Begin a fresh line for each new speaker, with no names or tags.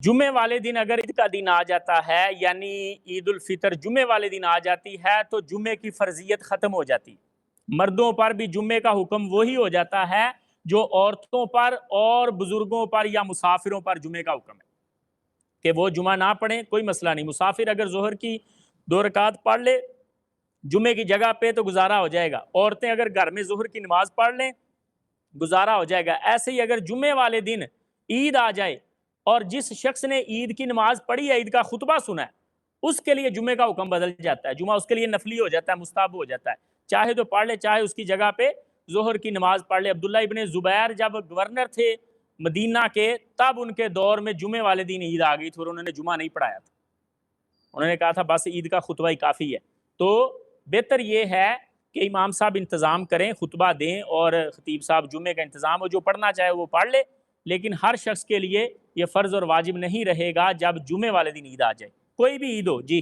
जुमे वाले दिन अगर ईद का दिन आ जाता है, यानी ईद उल फितर जुमे वाले दिन आ जाती है, तो जुमे की फर्जियत ख़त्म हो जाती है। मर्दों पर भी जुमे का हुक्म वही हो जाता है जो औरतों पर और बुजुर्गों पर या मुसाफिरों पर जुमे का हुक्म है कि वो जुमा ना पढ़ें, कोई मसला नहीं। मुसाफिर अगर जोहर की 2 रकात पढ़ ले जुमे की जगह पे तो गुजारा हो जाएगा। औरतें अगर घर में जोहर की नमाज पढ़ लें गुजारा हो जाएगा। ऐसे ही अगर जुमे वाले दिन ईद आ जाए और जिस शख्स ने ईद की नमाज पढ़ी है, ईद का खुतबा सुना है, उसके लिए जुमे का हुक्म बदल जाता है। जुमा उसके लिए नफली हो जाता है, मुस्ताहब हो जाता है। चाहे तो पढ़ ले, चाहे उसकी जगह पे जोहर की नमाज पढ़ ले। अब्दुल्ला इब्ने जुबैर जब गवर्नर थे मदीना के, तब उनके दौर में जुमे वाले दिन ईद आ गई थी और उन्होंने जुमा नहीं पढ़ाया था। उन्होंने कहा था बस ईद का खुतबा ही काफ़ी है। तो बेहतर ये है कि इमाम साहब इंतज़ाम करें, खुतबा दें और ख़तीब साहब जुमे का इंतज़ाम हो, जो पढ़ना चाहे वो पढ़ ले। लेकिन हर शख्स के लिए ये फ़र्ज़ और वाजिब नहीं रहेगा जब जुमे वाले दिन ईद आ जाए, कोई भी ईद हो। जी।